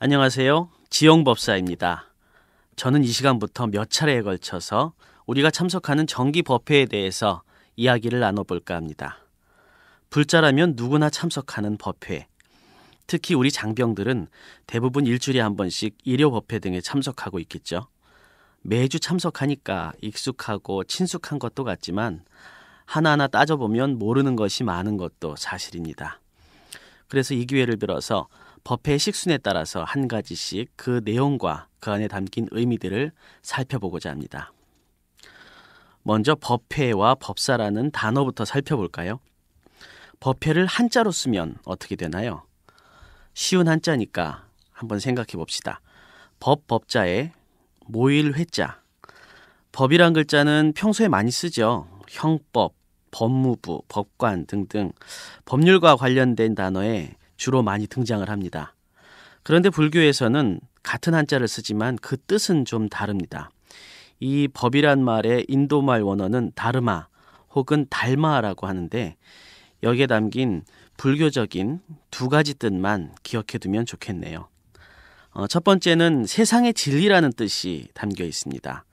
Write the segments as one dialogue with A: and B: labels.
A: 안녕하세요. 지용법사입니다. 저는 이 시간부터 몇 차례에 걸쳐서 우리가 참석하는 정기법회에 대해서 이야기를 나눠볼까 합니다. 불자라면 누구나 참석하는 법회. 특히 우리 장병들은 대부분 일주일에 한 번씩 일요법회 등에 참석하고 있겠죠. 매주 참석하니까 익숙하고 친숙한 것도 같지만 하나하나 따져보면 모르는 것이 많은 것도 사실입니다. 그래서 이 기회를 빌어서 법회의 식순에 따라서 한 가지씩 그 내용과 그 안에 담긴 의미들을 살펴보고자 합니다. 먼저 법회와 법사라는 단어부터 살펴볼까요? 법회를 한자로 쓰면 어떻게 되나요? 쉬운 한자니까 한번 생각해 봅시다. 법자에 모일 회자. 법이란 글자는 평소에 많이 쓰죠. 형법, 법무부, 법관 등등 법률과 관련된 단어에 주로 많이 등장을 합니다. 그런데 불교에서는 같은 한자를 쓰지만 그 뜻은 좀 다릅니다. 이 법이란 말의 인도말 원어는 다르마 혹은 달마라고 하는데 여기에 담긴 불교적인 두 가지 뜻만 기억해 두면 좋겠네요. 첫 번째는 세상의 진리라는 뜻이 담겨 있습니다.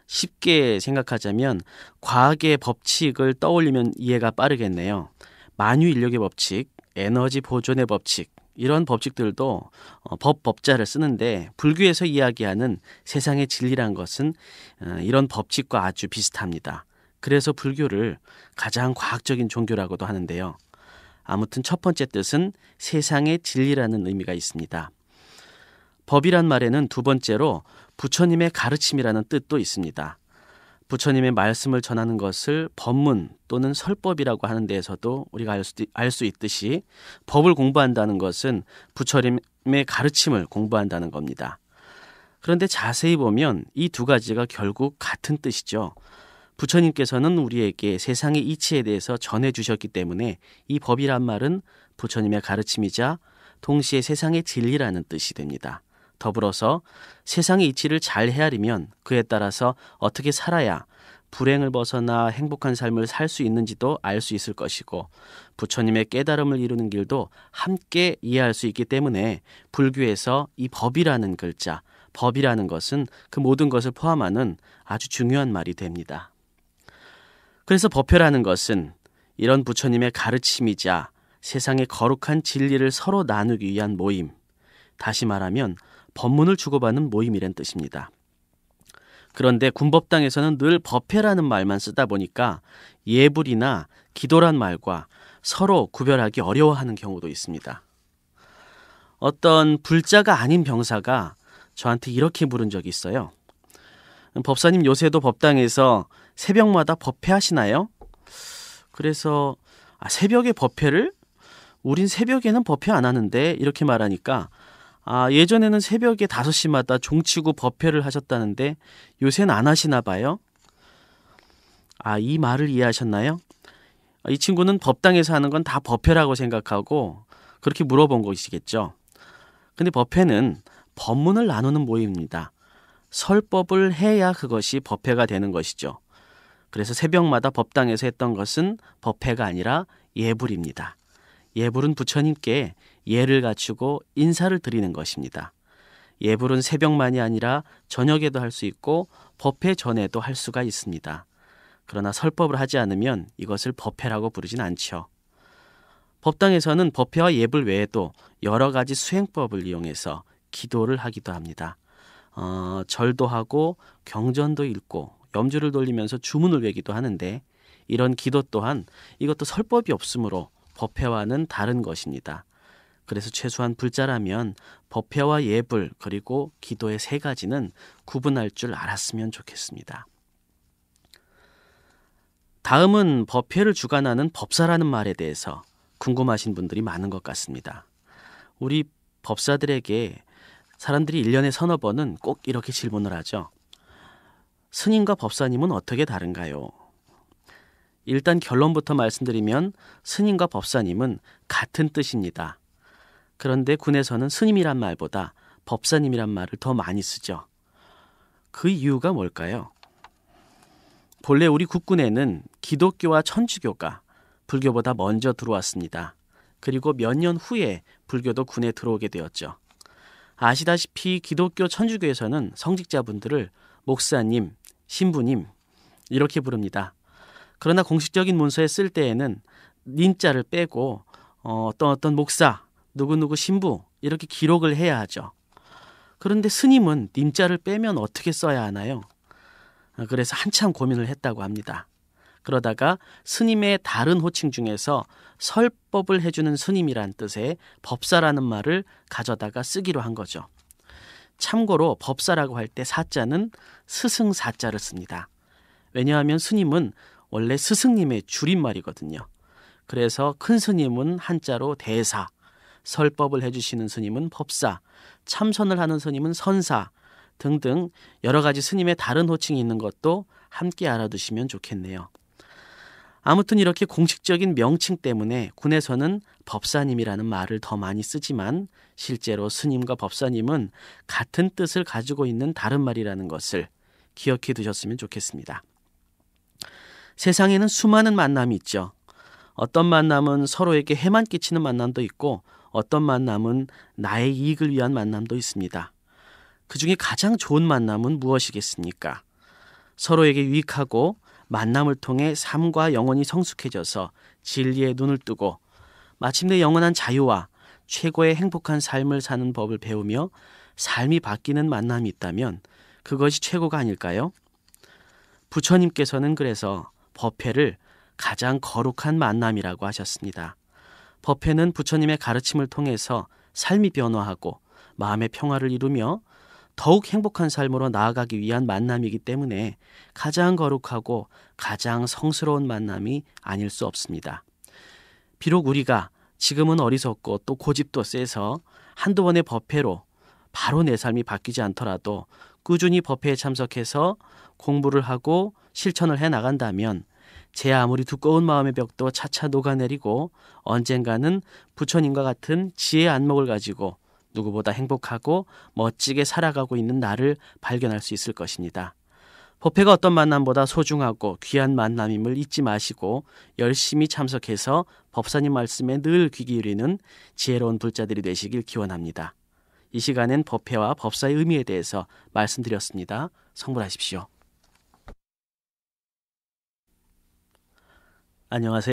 A: 쉽게 생각하자면 과학의 법칙을 떠올리면 이해가 빠르겠네요. 만유인력의 법칙, 에너지 보존의 법칙, 이런 법칙들도 법자를 쓰는데 불교에서 이야기하는 세상의 진리란 것은 이런 법칙과 아주 비슷합니다. 그래서 불교를 가장 과학적인 종교라고도 하는데요. 아무튼 첫 번째 뜻은 세상의 진리라는 의미가 있습니다. 법이란 말에는 두 번째로 부처님의 가르침이라는 뜻도 있습니다. 부처님의 말씀을 전하는 것을 법문 또는 설법이라고 하는 데에서도 우리가 알 수 있듯이 법을 공부한다는 것은 부처님의 가르침을 공부한다는 겁니다. 그런데 자세히 보면 이 두 가지가 결국 같은 뜻이죠. 부처님께서는 우리에게 세상의 이치에 대해서 전해주셨기 때문에 이 법이란 말은 부처님의 가르침이자 동시에 세상의 진리라는 뜻이 됩니다. 더불어서 세상의 이치를 잘 헤아리면 그에 따라서 어떻게 살아야 불행을 벗어나 행복한 삶을 살 수 있는지도 알 수 있을 것이고 부처님의 깨달음을 이루는 길도 함께 이해할 수 있기 때문에 불교에서 이 법이라는 글자, 법이라는 것은 그 모든 것을 포함하는 아주 중요한 말이 됩니다. 그래서 법회라는 것은 이런 부처님의 가르침이자 세상의 거룩한 진리를 서로 나누기 위한 모임, 다시 말하면 법문을 주고받는 모임이란 뜻입니다. 그런데 군법당에서는 늘 법회라는 말만 쓰다 보니까 예불이나 기도란 말과 서로 구별하기 어려워하는 경우도 있습니다. 어떤 불자가 아닌 병사가 저한테 이렇게 물은 적이 있어요. 법사님, 요새도 법당에서 새벽마다 법회하시나요? 그래서 새벽에 법회를? 우린 새벽에는 법회 안 하는데, 이렇게 말하니까 예전에는 새벽에 5시마다 종치고 법회를 하셨다는데 요새는 안 하시나 봐요? 이 말을 이해하셨나요? 이 친구는 법당에서 하는 건 다 법회라고 생각하고 그렇게 물어본 것이겠죠. 근데 법회는 법문을 나누는 모임입니다. 설법을 해야 그것이 법회가 되는 것이죠. 그래서 새벽마다 법당에서 했던 것은 법회가 아니라 예불입니다. 예불은 부처님께 예를 갖추고 인사를 드리는 것입니다. 예불은 새벽만이 아니라 저녁에도 할 수 있고 법회 전에도 할 수가 있습니다. 그러나 설법을 하지 않으면 이것을 법회라고 부르진 않죠. 법당에서는 법회와 예불 외에도 여러 가지 수행법을 이용해서 기도를 하기도 합니다. 절도 하고 경전도 읽고 염주를 돌리면서 주문을 외기도 하는데 이런 기도 또한 이것도 설법이 없으므로 법회와는 다른 것입니다. 그래서 최소한 불자라면 법회와 예불 그리고 기도의 세 가지는 구분할 줄 알았으면 좋겠습니다. 다음은 법회를 주관하는 법사라는 말에 대해서 궁금하신 분들이 많은 것 같습니다. 우리 법사들에게 사람들이 1년에 서너 번은 꼭 이렇게 질문을 하죠. 스님과 법사님은 어떻게 다른가요? 일단 결론부터 말씀드리면 스님과 법사님은 같은 뜻입니다. 그런데 군에서는 스님이란 말보다 법사님이란 말을 더 많이 쓰죠. 그 이유가 뭘까요? 본래 우리 국군에는 기독교와 천주교가 불교보다 먼저 들어왔습니다. 그리고 몇 년 후에 불교도 군에 들어오게 되었죠. 아시다시피 기독교 천주교에서는 성직자분들을 목사님, 신부님 이렇게 부릅니다. 그러나 공식적인 문서에 쓸 때에는 님자를 빼고 어떤 목사, 누구누구 신부 이렇게 기록을 해야 하죠. 그런데 스님은 님자를 빼면 어떻게 써야 하나요? 그래서 한참 고민을 했다고 합니다. 그러다가 스님의 다른 호칭 중에서 설법을 해주는 스님이란 뜻의 법사라는 말을 가져다가 쓰기로 한 거죠. 참고로 법사라고 할 때 사자는 스승사자를 씁니다. 왜냐하면 스님은 원래 스승님의 줄임말이거든요. 그래서 큰 스님은 한자로 대사, 설법을 해주시는 스님은 법사, 참선을 하는 스님은 선사 등등 여러 가지 스님의 다른 호칭이 있는 것도 함께 알아두시면 좋겠네요. 아무튼 이렇게 공식적인 명칭 때문에 군에서는 법사님이라는 말을 더 많이 쓰지만 실제로 스님과 법사님은 같은 뜻을 가지고 있는 다른 말이라는 것을 기억해 두셨으면 좋겠습니다. 세상에는 수많은 만남이 있죠. 어떤 만남은 서로에게 해만 끼치는 만남도 있고 어떤 만남은 나의 이익을 위한 만남도 있습니다. 그 중에 가장 좋은 만남은 무엇이겠습니까? 서로에게 유익하고 만남을 통해 삶과 영혼이 성숙해져서 진리에 눈을 뜨고 마침내 영원한 자유와 최고의 행복한 삶을 사는 법을 배우며 삶이 바뀌는 만남이 있다면 그것이 최고가 아닐까요? 부처님께서는 그래서 법회를 가장 거룩한 만남이라고 하셨습니다. 법회는 부처님의 가르침을 통해서 삶이 변화하고 마음의 평화를 이루며 더욱 행복한 삶으로 나아가기 위한 만남이기 때문에 가장 거룩하고 가장 성스러운 만남이 아닐 수 없습니다. 비록 우리가 지금은 어리석고 또 고집도 세서 한두 번의 법회로 바로 내 삶이 바뀌지 않더라도 꾸준히 법회에 참석해서 공부를 하고 실천을 해나간다면 제 아무리 두꺼운 마음의 벽도 차차 녹아내리고 언젠가는 부처님과 같은 지혜의 안목을 가지고 누구보다 행복하고 멋지게 살아가고 있는 나를 발견할 수 있을 것입니다. 법회가 어떤 만남보다 소중하고 귀한 만남임을 잊지 마시고 열심히 참석해서 법사님 말씀에 늘 귀 기울이는 지혜로운 불자들이 되시길 기원합니다. 이 시간엔 법회와 법사의 의미에 대해서 말씀드렸습니다. 성불하십시오. 안녕하세요.